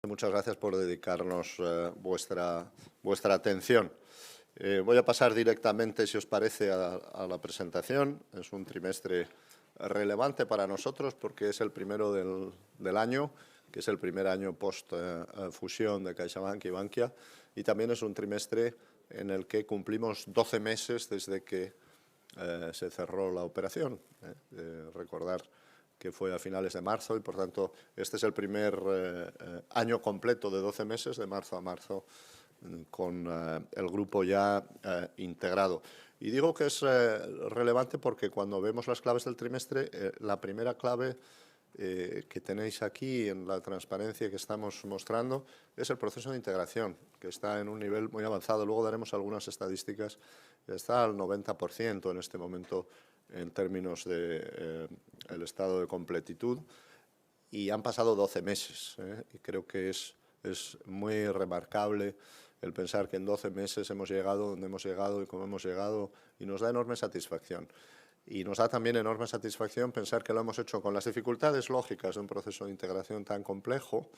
Muchas gracias por dedicarnos vuestra atención. Voy a pasar directamente, si os parece, a la presentación. Es un trimestre relevante para nosotros porque es el primero del año, que es el primer año post-fusión de CaixaBank y Bankia, y también es un trimestre en el que cumplimos 12 meses desde que se cerró la operación. Recordar que fue a finales de marzo y, por tanto, este es el primer año completo de 12 meses, de marzo a marzo, con el grupo ya integrado. Y digo que es relevante porque cuando vemos las claves del trimestre, la primera clave que tenéis aquí en la transparencia que estamos mostrando es el proceso de integración, que está en un nivel muy avanzado. Luego daremos algunas estadísticas. Está al 90% en este momento en términos del estado de completitud, y han pasado 12 meses. Y creo que es muy remarcable el pensar que en 12 meses hemos llegado donde hemos llegado y cómo hemos llegado, y nos da enorme satisfacción. Y nos da también enorme satisfacción pensar que lo hemos hecho con las dificultades lógicas de un proceso de integración tan complejo,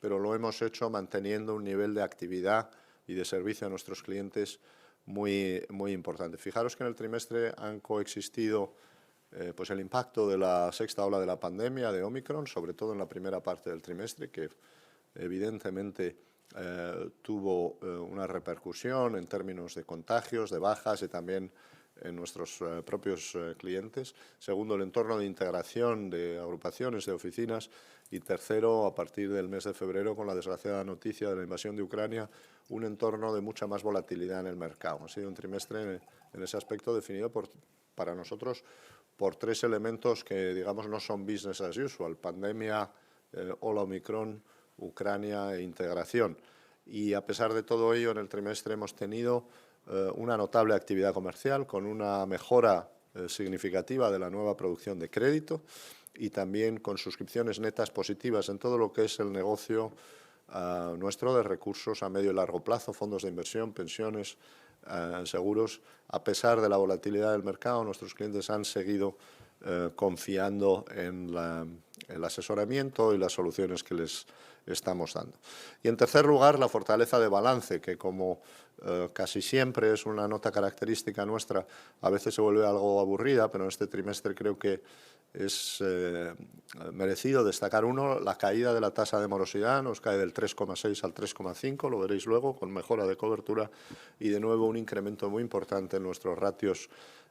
pero lo hemos hecho manteniendo un nivel de actividad y de servicio a nuestros clientes muy importante. Fijaros que en el trimestre han coexistido pues el impacto de la sexta ola de la pandemia de Omicron, sobre todo en la primera parte del trimestre, que evidentemente tuvo una repercusión en términos de contagios, de bajas y también en nuestros propios clientes. Segundo, el entorno de integración de agrupaciones, de oficinas. Y tercero, a partir del mes de febrero, con la desgraciada noticia de la invasión de Ucrania, un entorno de mucha más volatilidad en el mercado. Ha sido un trimestre en ese aspecto definido para nosotros por tres elementos que, digamos, no son business as usual: pandemia, ola Omicron, Ucrania e integración. Y a pesar de todo ello, en el trimestre hemos tenido una notable actividad comercial con una mejora significativa de la nueva producción de crédito y también con suscripciones netas positivas en todo lo que es el negocio nuestro de recursos a medio y largo plazo, fondos de inversión, pensiones, seguros. A pesar de la volatilidad del mercado, nuestros clientes han seguido confiando en el asesoramiento y las soluciones que les estamos dando. Y en tercer lugar, la fortaleza de balance, que como casi siempre es una nota característica nuestra, a veces se vuelve algo aburrida, pero en este trimestre creo que es merecido destacar la caída de la tasa de morosidad. Nos cae del 3,6 al 3,5, lo veréis luego, con mejora de cobertura, y de nuevo un incremento muy importante en nuestros ratios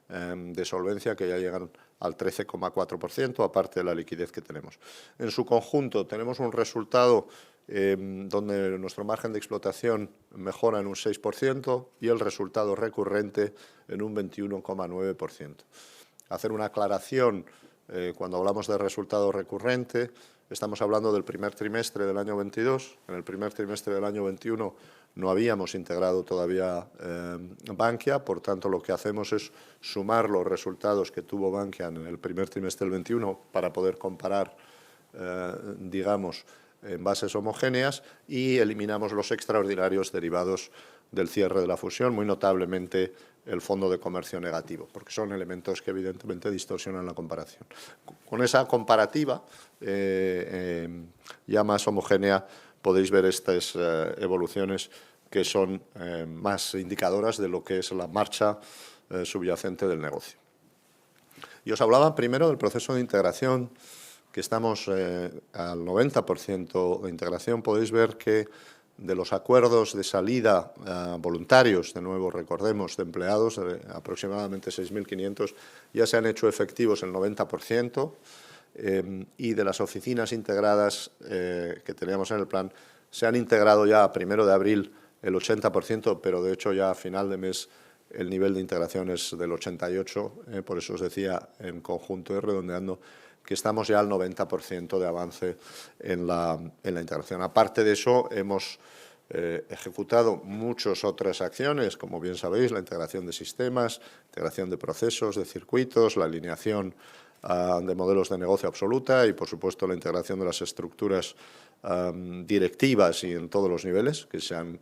de solvencia, que ya llegan al 13,4%, aparte de la liquidez que tenemos. En su conjunto tenemos un resultado donde nuestro margen de explotación mejora en un 6% y el resultado recurrente en un 21,9%. Hacer una aclaración: cuando hablamos de resultado recurrente, estamos hablando del primer trimestre del año 22. En el primer trimestre del año 21 no habíamos integrado todavía Bankia, por tanto lo que hacemos es sumar los resultados que tuvo Bankia en el primer trimestre del 21 para poder comparar, digamos, en bases homogéneas, y eliminamos los extraordinarios derivados del cierre de la fusión, muy notablemente el fondo de comercio negativo, porque son elementos que evidentemente distorsionan la comparación. Con esa comparativa ya más homogénea podéis ver estas evoluciones que son más indicadoras de lo que es la marcha subyacente del negocio. Y os hablaba primero del proceso de integración, que estamos al 90% de integración. Podéis ver que de los acuerdos de salida voluntarios, de nuevo recordemos, de empleados, aproximadamente 6.500, ya se han hecho efectivos el 90%, y de las oficinas integradas que teníamos en el plan, se han integrado ya a 1 de abril el 80%, pero de hecho ya a final de mes el nivel de integración es del 88%, por eso os decía en conjunto y redondeando que estamos ya al 90% de avance en la integración. Aparte de eso, hemos ejecutado muchas otras acciones, como bien sabéis: la integración de sistemas, integración de procesos, de circuitos, la alineación de modelos de negocio absoluta y, por supuesto, la integración de las estructuras directivas y en todos los niveles, que se han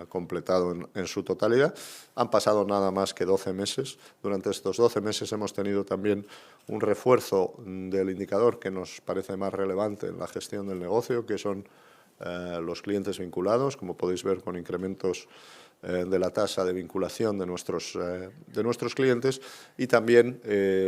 completado en su totalidad. Han pasado nada más que 12 meses. Durante estos 12 meses hemos tenido también un refuerzo del indicador que nos parece más relevante en la gestión del negocio, que son los clientes vinculados, como podéis ver, con incrementos de la tasa de vinculación de nuestros clientes, y también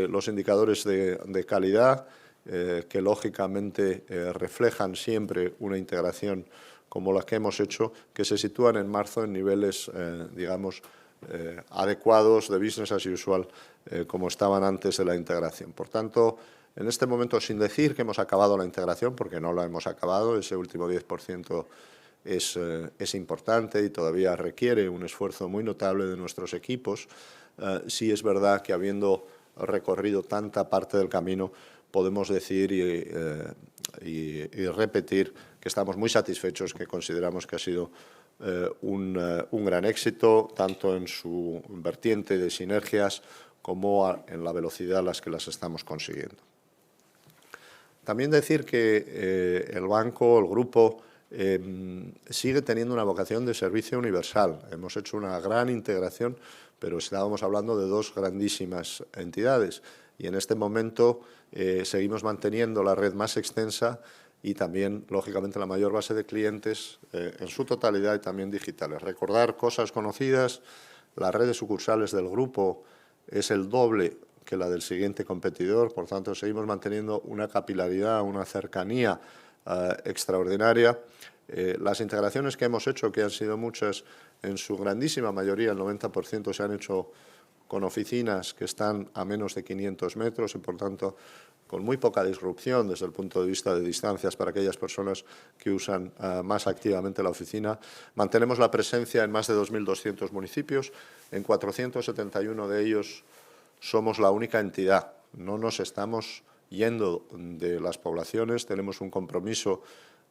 los indicadores de calidad, que lógicamente reflejan siempre una integración como la que hemos hecho, que se sitúan en marzo en niveles, digamos, adecuados de business as usual, como estaban antes de la integración. Por tanto, en este momento, sin decir que hemos acabado la integración, porque no la hemos acabado, ese último 10% es importante y todavía requiere un esfuerzo muy notable de nuestros equipos. Sí es verdad que, habiendo recorrido tanta parte del camino, podemos decir y repetir que estamos muy satisfechos, que consideramos que ha sido un gran éxito, tanto en su vertiente de sinergias como en la velocidad a las que las estamos consiguiendo. También decir que el banco, el grupo, sigue teniendo una vocación de servicio universal. Hemos hecho una gran integración, pero estábamos hablando de dos grandísimas entidades, y en este momento seguimos manteniendo la red más extensa y también, lógicamente, la mayor base de clientes en su totalidad, y también digitales. Recordar cosas conocidas: la red de sucursales del grupo es el doble que la del siguiente competidor, por tanto, seguimos manteniendo una capilaridad, una cercanía extraordinaria. Las integraciones que hemos hecho, que han sido muchas, en su grandísima mayoría, el 90%, se han hecho con oficinas que están a menos de 500 metros y, por tanto, con muy poca disrupción desde el punto de vista de distancias para aquellas personas que usan más activamente la oficina. Mantenemos la presencia en más de 2.200 municipios. En 471 de ellos somos la única entidad. No nos estamos yendo de las poblaciones. Tenemos un compromiso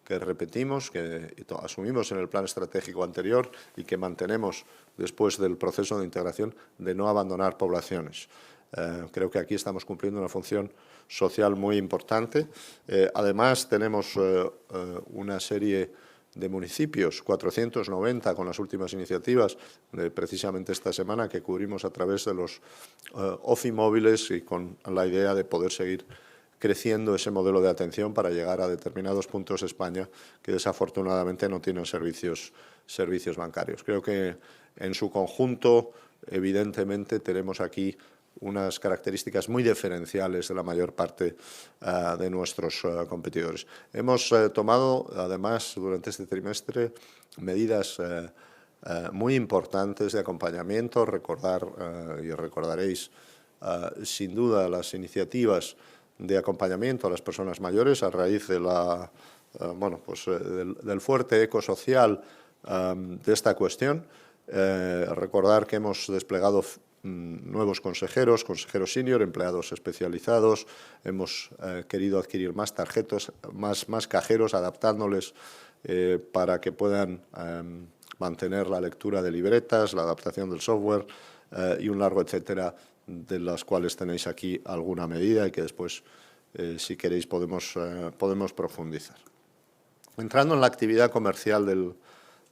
que repetimos, que asumimos en el plan estratégico anterior y que mantenemos después del proceso de integración, de no abandonar poblaciones. Creo que aquí estamos cumpliendo una función social muy importante. Además, tenemos una serie de municipios, 490 con las últimas iniciativas, precisamente esta semana, que cubrimos a través de los OFI móviles, y con la idea de poder seguir creciendo ese modelo de atención para llegar a determinados puntos de España que desafortunadamente no tienen servicios bancarios. Creo que en su conjunto, evidentemente, tenemos aquí unas características muy diferenciales de la mayor parte de nuestros competidores. Hemos tomado, además, durante este trimestre, medidas muy importantes de acompañamiento. Recordar, y recordaréis, sin duda, las iniciativas de acompañamiento a las personas mayores a raíz de del fuerte eco social de esta cuestión. Recordar que hemos desplegado nuevos consejeros senior, empleados especializados. Hemos querido adquirir más tarjetas, más cajeros, adaptándoles para que puedan mantener la lectura de libretas, la adaptación del software y un largo etcétera, de las cuales tenéis aquí alguna medida y que después, si queréis, podemos profundizar. Entrando en la actividad comercial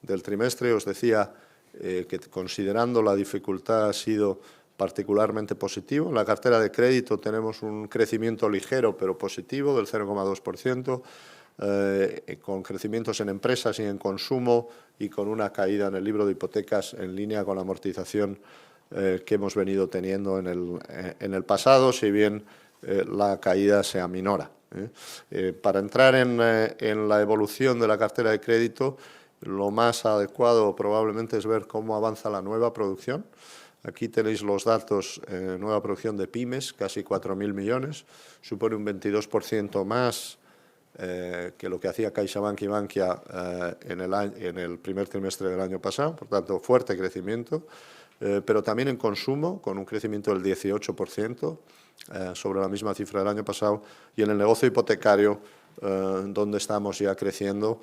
del trimestre, os decía que, considerando la dificultad, ha sido particularmente positivo. En la cartera de crédito tenemos un crecimiento ligero pero positivo del 0,2%, con crecimientos en empresas y en consumo, y con una caída en el libro de hipotecas en línea con la amortización que hemos venido teniendo en el pasado, si bien la caída se aminora. Para entrar en la evolución de la cartera de crédito, lo más adecuado probablemente es ver cómo avanza la nueva producción. Aquí tenéis los datos: nueva producción de pymes, casi 4.000 millones, supone un 22% más que lo que hacía CaixaBank y Bankia en el primer trimestre del año pasado. Por tanto, fuerte crecimiento, pero también en consumo, con un crecimiento del 18% sobre la misma cifra del año pasado, y en el negocio hipotecario, donde estamos ya creciendo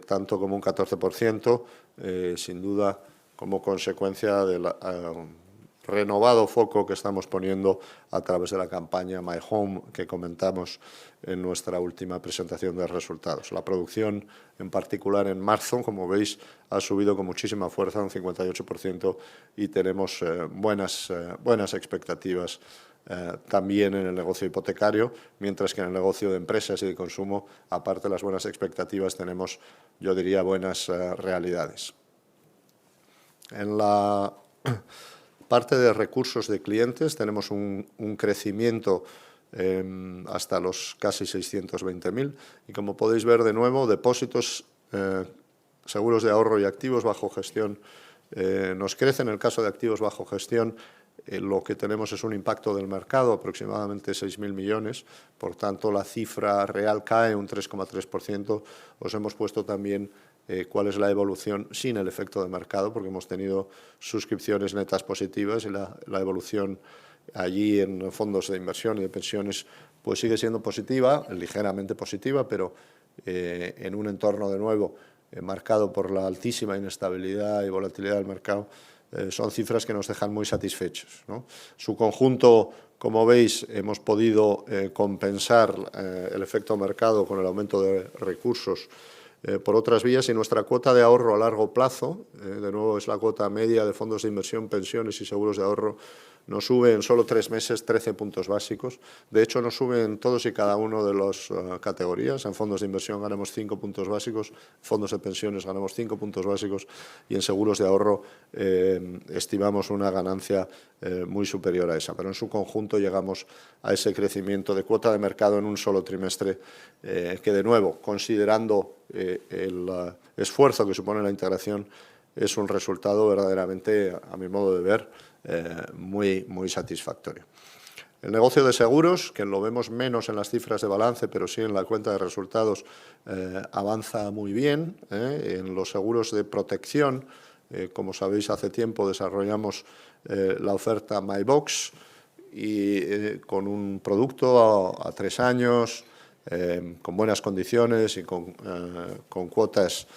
tanto como un 14%, sin duda como consecuencia del renovado foco que estamos poniendo a través de la campaña My Home que comentamos en nuestra última presentación de resultados. La producción, en particular en marzo, como veis, ha subido con muchísima fuerza, un 58%, y tenemos buenas expectativas también en el negocio hipotecario, mientras que en el negocio de empresas y de consumo, aparte de las buenas expectativas, tenemos, yo diría, buenas realidades. En la parte de recursos de clientes tenemos un crecimiento hasta los casi 620.000 y, como podéis ver de nuevo, depósitos, seguros de ahorro y activos bajo gestión nos crecen. En el caso de activos bajo gestión, lo que tenemos es un impacto del mercado, aproximadamente 6.000 millones, por tanto la cifra real cae un 3,3%. Os hemos puesto también cuál es la evolución sin el efecto de mercado, porque hemos tenido suscripciones netas positivas y la evolución allí en fondos de inversión y de pensiones pues sigue siendo positiva, ligeramente positiva, pero en un entorno de nuevo marcado por la altísima inestabilidad y volatilidad del mercado, son cifras que nos dejan muy satisfechos, ¿no? Su conjunto, como veis, hemos podido compensar el efecto mercado con el aumento de recursos por otras vías, y nuestra cuota de ahorro a largo plazo, de nuevo es la cuota media de fondos de inversión, pensiones y seguros de ahorro, nos sube en solo 3 meses 13 puntos básicos. De hecho, nos sube en todos y cada uno de las categorías. En fondos de inversión ganamos 5 puntos básicos, en fondos de pensiones ganamos 5 puntos básicos y en seguros de ahorro estimamos una ganancia muy superior a esa. Pero en su conjunto llegamos a ese crecimiento de cuota de mercado en un solo trimestre que, de nuevo, considerando el esfuerzo que supone la integración, es un resultado verdaderamente, a mi modo de ver, muy satisfactorio. El negocio de seguros, que lo vemos menos en las cifras de balance, pero sí en la cuenta de resultados, avanza muy bien. En los seguros de protección, como sabéis, hace tiempo desarrollamos la oferta MyBox, y con un producto a 3 años, con buenas condiciones y con cuotas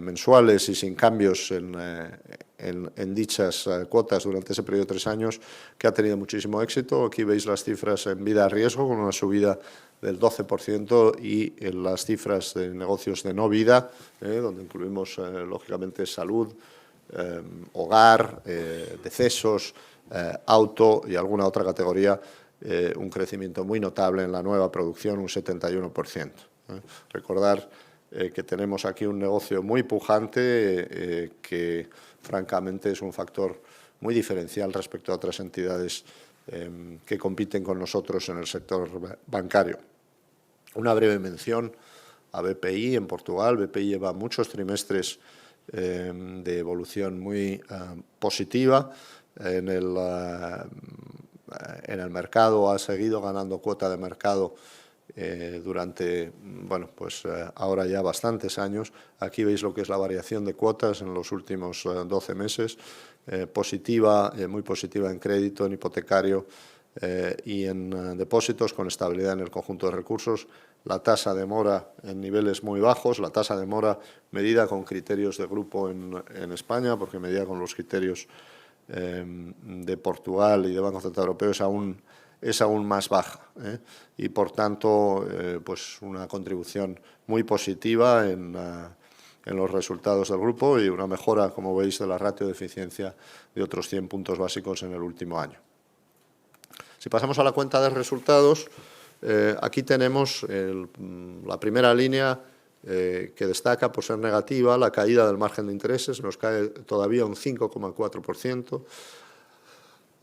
mensuales y sin cambios en dichas cuotas durante ese periodo de 3 años, que ha tenido muchísimo éxito. Aquí veis las cifras en vida a riesgo, con una subida del 12%, y en las cifras de negocios de no vida, donde incluimos, lógicamente, salud, hogar, decesos, auto y alguna otra categoría, un crecimiento muy notable en la nueva producción, un 71%. Recordar que tenemos aquí un negocio muy pujante, que francamente es un factor muy diferencial respecto a otras entidades que compiten con nosotros en el sector bancario. Una breve mención a BPI en Portugal. BPI lleva muchos trimestres de evolución muy positiva. En el mercado ha seguido ganando cuota de mercado durante, bueno, pues ahora ya bastantes años. Aquí veis lo que es la variación de cuotas en los últimos 12 meses, positiva, muy positiva en crédito, en hipotecario y en depósitos, con estabilidad en el conjunto de recursos. La tasa de mora en niveles muy bajos, la tasa de mora medida con criterios de grupo en España, porque medida con los criterios de Portugal y de Banco Central Europeo es aún más baja, y por tanto pues una contribución muy positiva en los resultados del grupo, y una mejora, como veis, de la ratio de eficiencia de otros 100 puntos básicos en el último año. Si pasamos a la cuenta de resultados, aquí tenemos la primera línea que destaca por ser negativa, la caída del margen de intereses. Nos cae todavía un 5,4%.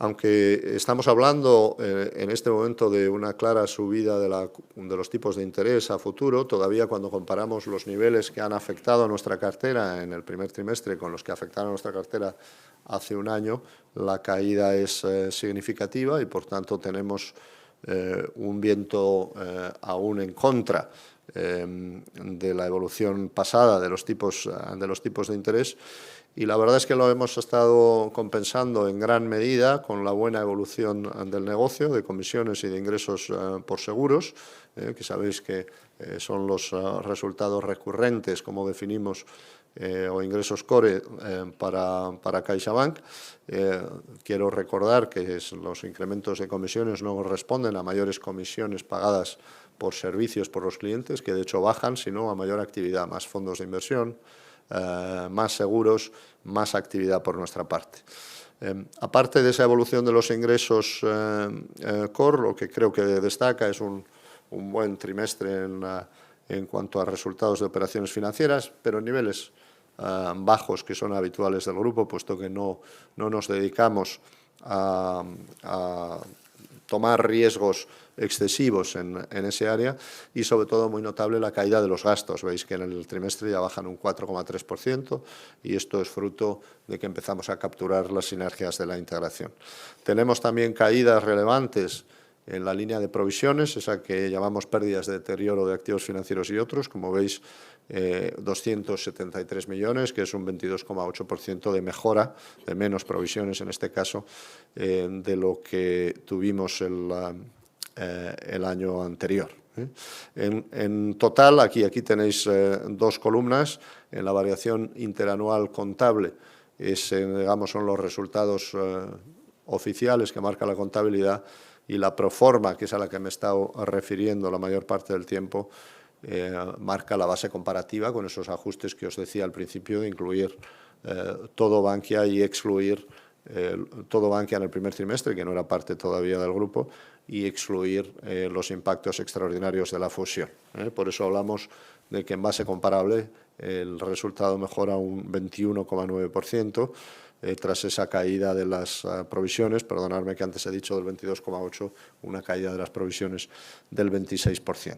Aunque estamos hablando en este momento de una clara subida de los tipos de interés a futuro, todavía cuando comparamos los niveles que han afectado a nuestra cartera en el primer trimestre con los que afectaron a nuestra cartera hace un año, la caída es significativa, y por tanto tenemos un viento aún en contra de la evolución pasada de los tipos de interés. Y la verdad es que lo hemos estado compensando en gran medida con la buena evolución del negocio, de comisiones y de ingresos por seguros, que sabéis que son los resultados recurrentes, como definimos, o ingresos core para CaixaBank. Quiero recordar que los incrementos de comisiones no responden a mayores comisiones pagadas por servicios por los clientes, que de hecho bajan, sino a mayor actividad, más fondos de inversión, más seguros, más actividad por nuestra parte. Aparte de esa evolución de los ingresos core, lo que creo que destaca es un buen trimestre en cuanto a resultados de operaciones financieras, pero en niveles bajos que son habituales del grupo, puesto que no nos dedicamos a tomar riesgos excesivos en ese área, y sobre todo muy notable la caída de los gastos. Veis que en el trimestre ya bajan un 4,3% y esto es fruto de que empezamos a capturar las sinergias de la integración. Tenemos también caídas relevantes en la línea de provisiones, esa que llamamos pérdidas de deterioro de activos financieros y otros, como veis, 273 millones, que es un 22,8% de mejora, de menos provisiones en este caso, de lo que tuvimos el año anterior. En total, aquí tenéis dos columnas. En la variación interanual contable, digamos, son los resultados oficiales que marca la contabilidad, y la proforma, que es a la que me he estado refiriendo la mayor parte del tiempo, marca la base comparativa con esos ajustes que os decía al principio, de incluir todo Bankia y excluir todo Bankia en el primer trimestre, que no era parte todavía del grupo, y excluir los impactos extraordinarios de la fusión. Por eso hablamos de que en base comparable el resultado mejora un 21,9%, tras esa caída de las provisiones. Perdonadme que antes he dicho del 22,8%, una caída de las provisiones del 26%.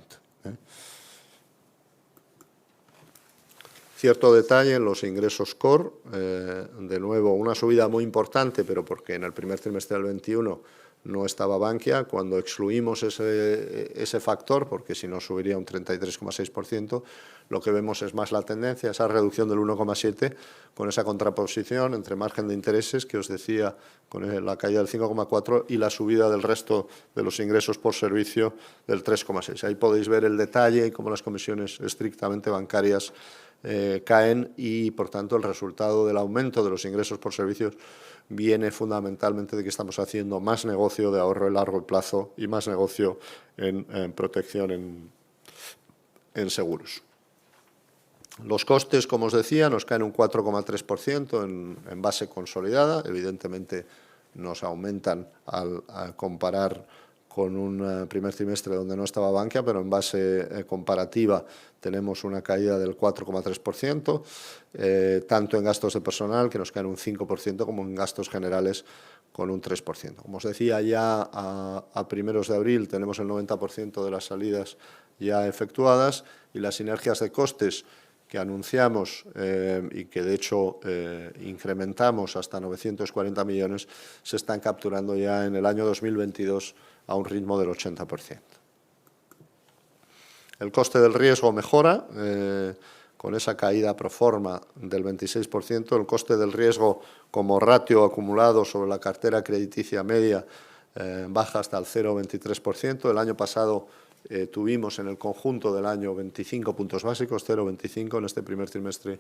Cierto detalle en los ingresos core, de nuevo una subida muy importante, pero porque en el primer trimestre del 21 no estaba Bankia. Cuando excluimos ese factor, porque si no subiría un 33,6%, lo que vemos es más la tendencia, esa reducción del 1,7%, con esa contraposición entre margen de intereses, que os decía, con la caída del 5,4%, y la subida del resto de los ingresos por servicio del 3,6%. Ahí podéis ver el detalle y cómo las comisiones estrictamente bancarias caen, y por tanto el resultado del aumento de los ingresos por servicios viene fundamentalmente de que estamos haciendo más negocio de ahorro a largo plazo y más negocio en protección en seguros. Los costes, como os decía, nos caen un 4,3% en base consolidada. Evidentemente nos aumentan al comparar con un primer trimestre donde no estaba Bankia, pero en base comparativa tenemos una caída del 4,3%, tanto en gastos de personal, que nos caen un 5%, como en gastos generales, con un 3%. Como os decía, ya a primeros de abril tenemos el 90% de las salidas ya efectuadas, y las sinergias de costes que anunciamos y que de hecho incrementamos hasta 940 millones, se están capturando ya en el año 2022 a un ritmo del 80%. El coste del riesgo mejora, con esa caída pro forma del 26%. El coste del riesgo como ratio acumulado sobre la cartera crediticia media baja hasta el 0,23%. El año pasado tuvimos en el conjunto del año 25 puntos básicos, 0,25. En este primer trimestre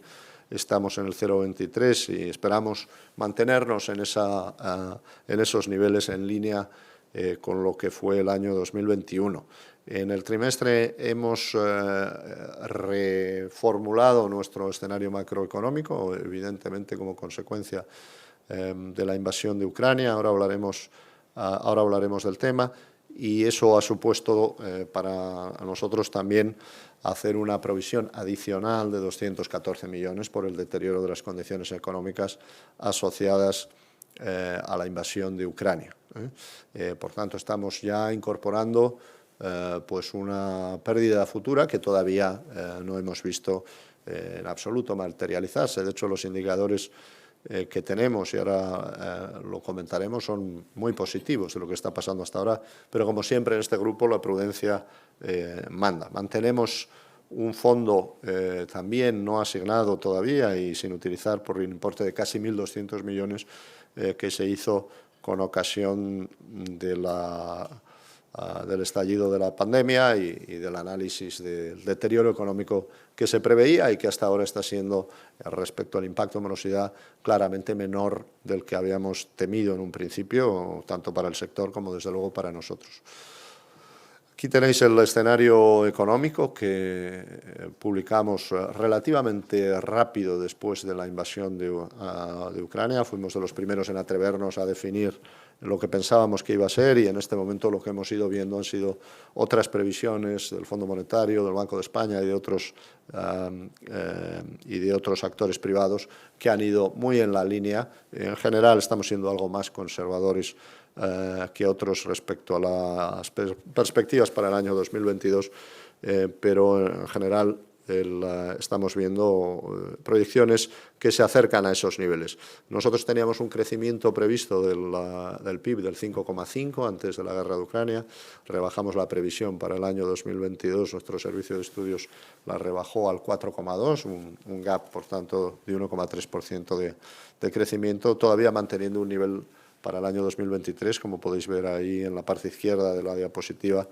estamos en el 0,23 y esperamos mantenernos en esos niveles, en línea con lo que fue el año 2021. En el trimestre hemos reformulado nuestro escenario macroeconómico, evidentemente como consecuencia de la invasión de Ucrania. Ahora hablaremos del tema, y eso ha supuesto para nosotros también hacer una provisión adicional de 214 millones por el deterioro de las condiciones económicas asociadas a la invasión de Ucrania. Por tanto, estamos ya incorporando pues una pérdida futura que todavía no hemos visto en absoluto materializarse. De hecho, los indicadores que tenemos, y ahora lo comentaremos, son muy positivos de lo que está pasando hasta ahora, pero como siempre en este grupo la prudencia manda. Mantenemos un fondo también no asignado todavía y sin utilizar, por el importe de casi 1.200 millones que se hizo con ocasión del estallido de la pandemia y del análisis del deterioro económico que se preveía y que hasta ahora está siendo, respecto al impacto en morosidad, claramente menor del que habíamos temido en un principio, tanto para el sector como desde luego para nosotros. Aquí tenéis el escenario económico que publicamos relativamente rápido después de la invasión de Ucrania. Fuimos de los primeros en atrevernos a definir lo que pensábamos que iba a ser, y en este momento lo que hemos ido viendo han sido otras previsiones del Fondo Monetario, del Banco de España y de otros actores privados que han ido muy en la línea. En general estamos siendo algo más conservadores que otros respecto a las perspectivas para el año 2022, pero en general estamos viendo proyecciones que se acercan a esos niveles. Nosotros teníamos un crecimiento previsto del PIB del 5,5 antes de la guerra de Ucrania. Rebajamos la previsión para el año 2022, nuestro servicio de estudios la rebajó al 4,2, un gap, por tanto, de 1,3% de crecimiento, todavía manteniendo un nivel para el año 2023, como podéis ver ahí en la parte izquierda de la diapositiva,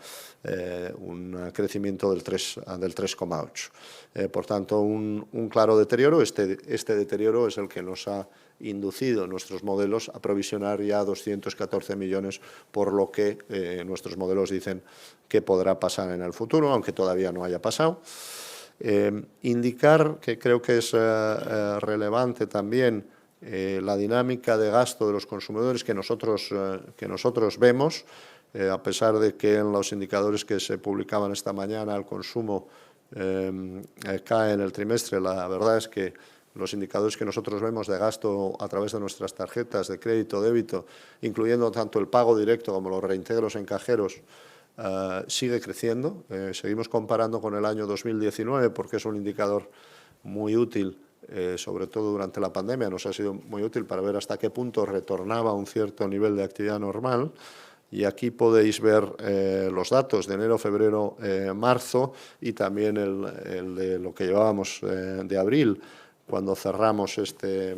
un crecimiento del 3,8. Por tanto, un claro deterioro. Este deterioro es el que nos ha inducido en nuestros modelos a provisionar ya 214 millones, por lo que nuestros modelos dicen que podrá pasar en el futuro, aunque todavía no haya pasado. Indicar, que creo que es relevante también, la dinámica de gasto de los consumidores que nosotros vemos, a pesar de que en los indicadores que se publicaban esta mañana el consumo cae en el trimestre. La verdad es que los indicadores que nosotros vemos de gasto a través de nuestras tarjetas de crédito, débito, incluyendo tanto el pago directo como los reintegros en cajeros, sigue creciendo. Seguimos comparando con el año 2019 porque es un indicador muy útil, sobre todo durante la pandemia. Nos ha sido muy útil para ver hasta qué punto retornaba un cierto nivel de actividad normal. Y aquí podéis ver los datos de enero, febrero, marzo, y también el de lo que llevábamos de abril, cuando cerramos este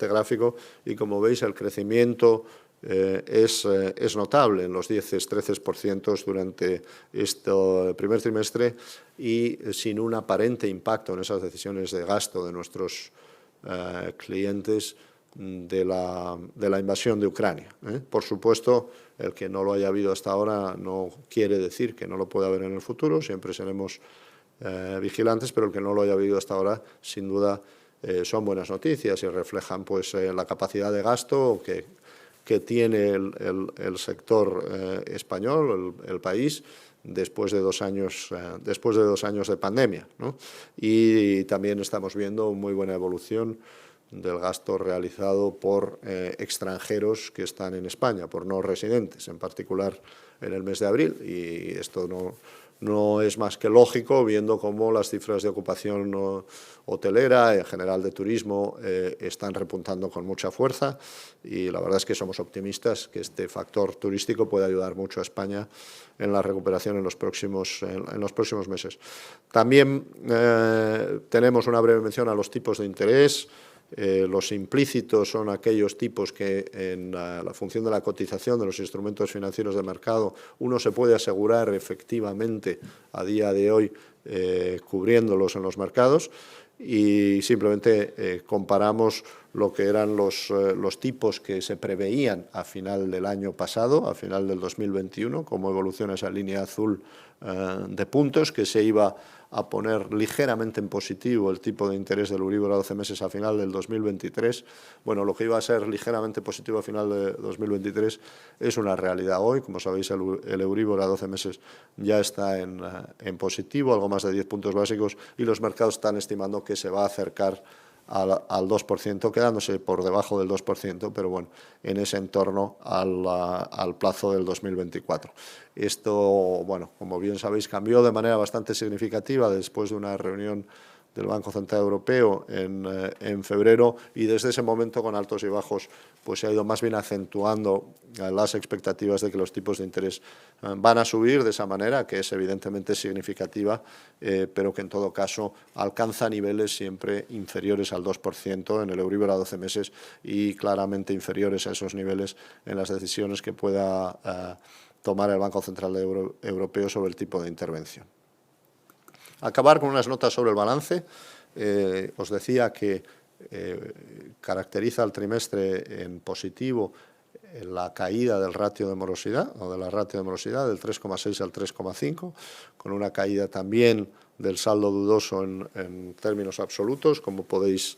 gráfico. Y como veis, el crecimiento es notable en los 10-13% durante este primer trimestre, y sin un aparente impacto en esas decisiones de gasto de nuestros clientes de la invasión de Ucrania. Por supuesto, el que no lo haya habido hasta ahora no quiere decir que no lo pueda haber en el futuro. Siempre seremos vigilantes, pero el que no lo haya habido hasta ahora, sin duda, son buenas noticias y reflejan pues la capacidad de gasto que tiene el sector español, el país, después de 2 años de pandemia, ¿no? Y también estamos viendo muy buena evolución del gasto realizado por extranjeros que están en España, por no residentes, en particular en el mes de abril. Y esto no es más que lógico, viendo cómo las cifras de ocupación hotelera, en general de turismo, están repuntando con mucha fuerza, y la verdad es que somos optimistas que este factor turístico puede ayudar mucho a España en la recuperación en los próximos meses. También tenemos una breve mención a los tipos de interés. Los implícitos son aquellos tipos que en la función de la cotización de los instrumentos financieros de mercado uno se puede asegurar efectivamente a día de hoy cubriéndolos en los mercados, y simplemente comparamos lo que eran los tipos que se preveían a final del año pasado, a final del 2021, cómo evoluciona esa línea azul de puntos, que se iba a poner ligeramente en positivo el tipo de interés del Euribor a 12 meses a final del 2023. Bueno, lo que iba a ser ligeramente positivo a final de 2023 es una realidad hoy. Como sabéis, el Euribor a 12 meses ya está en positivo, algo más de 10 puntos básicos, y los mercados están estimando que se va a acercar al 2%, quedándose por debajo del 2%, pero bueno, en ese entorno al plazo del 2024. Esto, bueno, como bien sabéis, cambió de manera bastante significativa después de una reunión del Banco Central Europeo en febrero, y desde ese momento, con altos y bajos, pues se ha ido más bien acentuando las expectativas de que los tipos de interés van a subir de esa manera, que es evidentemente significativa, pero que en todo caso alcanza niveles siempre inferiores al 2% en el Euribor a 12 meses y claramente inferiores a esos niveles en las decisiones que pueda tomar el Banco Central Europeo sobre el tipo de intervención. Acabar con unas notas sobre el balance. Os decía que caracteriza el trimestre en positivo la caída del ratio de morosidad, o de la ratio de morosidad, del 3,6 al 3,5, con una caída también del saldo dudoso en términos absolutos, como podéis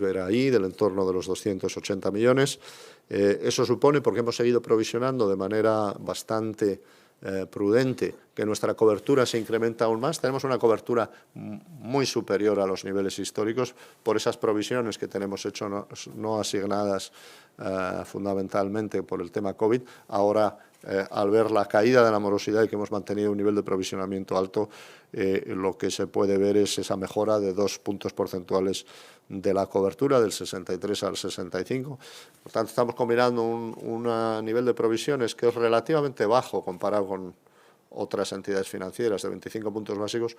ver ahí, del entorno de los 280 millones. Eso supone, porque hemos seguido provisionando de manera bastante prudente, que nuestra cobertura se incrementa aún más. Tenemos una cobertura muy superior a los niveles históricos por esas provisiones que tenemos hecho no asignadas fundamentalmente por el tema COVID. Ahora, al ver la caída de la morosidad y que hemos mantenido un nivel de provisionamiento alto, lo que se puede ver es esa mejora de 2 puntos porcentuales de la cobertura, del 63 al 65. Por tanto, estamos combinando un nivel de provisiones que es relativamente bajo comparado con otras entidades financieras, de 25 puntos básicos,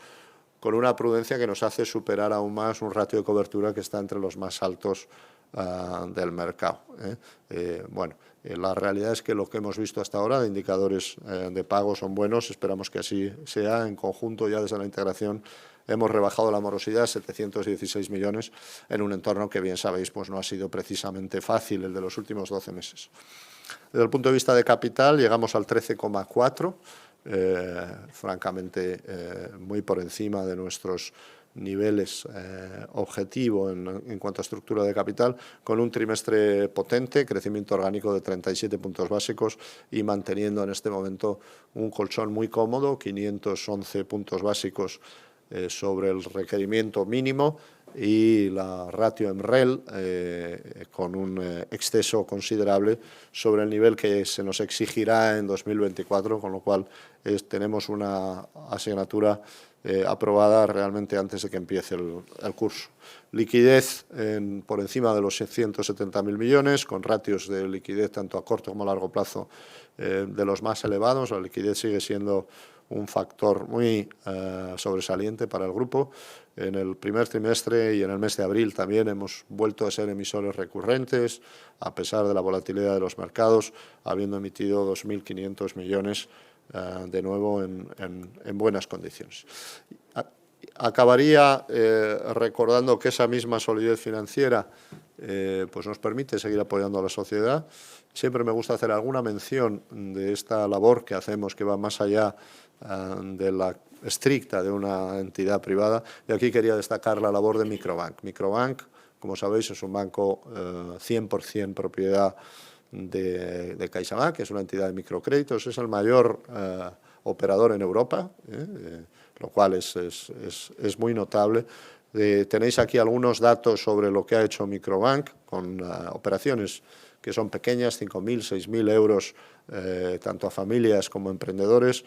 con una prudencia que nos hace superar aún más un ratio de cobertura que está entre los más altos del mercado. La realidad es que lo que hemos visto hasta ahora de indicadores de pago son buenos, esperamos que así sea. En conjunto, ya desde la integración, hemos rebajado la morosidad a 716 millones en un entorno que, bien sabéis, pues no ha sido precisamente fácil, el de los últimos 12 meses. Desde el punto de vista de capital, llegamos al 13,4, francamente muy por encima de nuestros niveles objetivo en cuanto a estructura de capital, con un trimestre potente, crecimiento orgánico de 37 puntos básicos y manteniendo en este momento un colchón muy cómodo, 511 puntos básicos sobre el requerimiento mínimo, y la ratio MREL con un exceso considerable sobre el nivel que se nos exigirá en 2024, con lo cual tenemos una asignatura aprobada realmente antes de que empiece el curso. Liquidez por encima de los 170.000 millones, con ratios de liquidez tanto a corto como a largo plazo de los más elevados. La liquidez sigue siendo un factor muy sobresaliente para el grupo. En el primer trimestre y en el mes de abril también hemos vuelto a ser emisores recurrentes, a pesar de la volatilidad de los mercados, habiendo emitido 2.500 millones de nuevo en buenas condiciones. Acabaría recordando que esa misma solidez financiera pues nos permite seguir apoyando a la sociedad. Siempre me gusta hacer alguna mención de esta labor que hacemos, que va más allá de la estricta de una entidad privada, y aquí quería destacar la labor de Microbank. Microbank, como sabéis, es un banco 100% propiedad de CaixaBank, que es una entidad de microcréditos, es el mayor operador en Europa, lo cual es muy notable. Tenéis aquí algunos datos sobre lo que ha hecho Microbank con operaciones que son pequeñas, 5.000, 6.000 euros, tanto a familias como a emprendedores,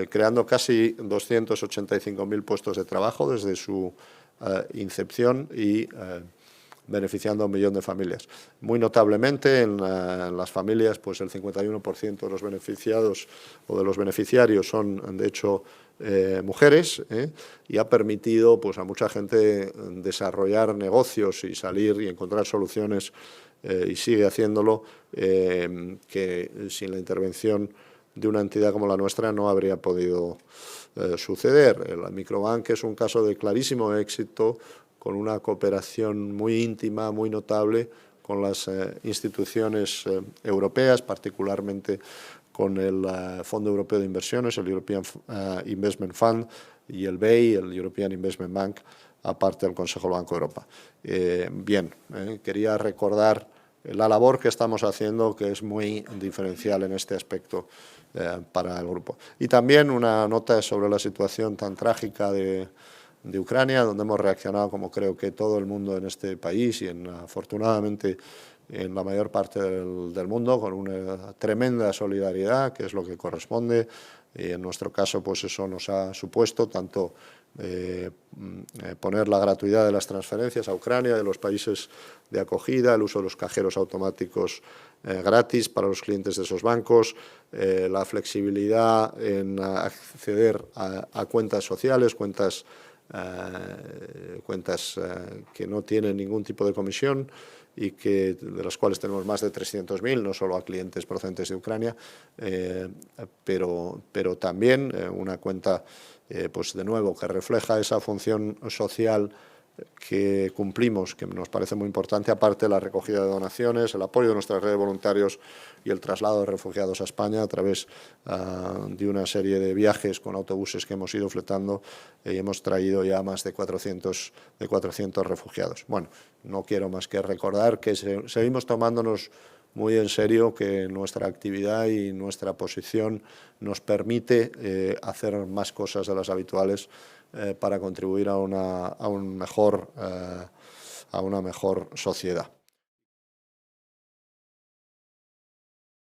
creando casi 285.000 puestos de trabajo desde su incepción y beneficiando a 1 millón de familias. Muy notablemente en las familias, pues el 51% de los beneficiados o de los beneficiarios son, de hecho, mujeres, y ha permitido pues a mucha gente desarrollar negocios y salir y encontrar soluciones, y sigue haciéndolo, que sin la intervención de una entidad como la nuestra no habría podido suceder. El Microbank es un caso de clarísimo éxito, con una cooperación muy íntima, muy notable con las instituciones europeas, particularmente con el Fondo Europeo de Inversiones, el European Investment Fund, y el BEI, el European Investment Bank, aparte del Consejo del Banco de Europa. Quería recordar la labor que estamos haciendo, que es muy diferencial en este aspecto para el grupo. Y también una nota sobre la situación tan trágica de Ucrania, donde hemos reaccionado, como creo que todo el mundo en este país y afortunadamente en la mayor parte del mundo, con una tremenda solidaridad, que es lo que corresponde. Y en nuestro caso, pues eso nos ha supuesto tanto poner la gratuidad de las transferencias a Ucrania, de los países de acogida, el uso de los cajeros automáticos gratis para los clientes de esos bancos, la flexibilidad en acceder a cuentas sociales, cuentas que no tienen ningún tipo de comisión y de las cuales tenemos más de 300.000, no solo a clientes procedentes de Ucrania, pero también una cuenta, pues de nuevo, que refleja esa función social que cumplimos, que nos parece muy importante, aparte de la recogida de donaciones, el apoyo de nuestra red de voluntarios y el traslado de refugiados a España a través de una serie de viajes con autobuses que hemos ido fletando y hemos traído ya más de 400 refugiados. Bueno, no quiero más que recordar que seguimos tomándonos muy en serio, que nuestra actividad y nuestra posición nos permite hacer más cosas de las habituales para contribuir a una mejor sociedad.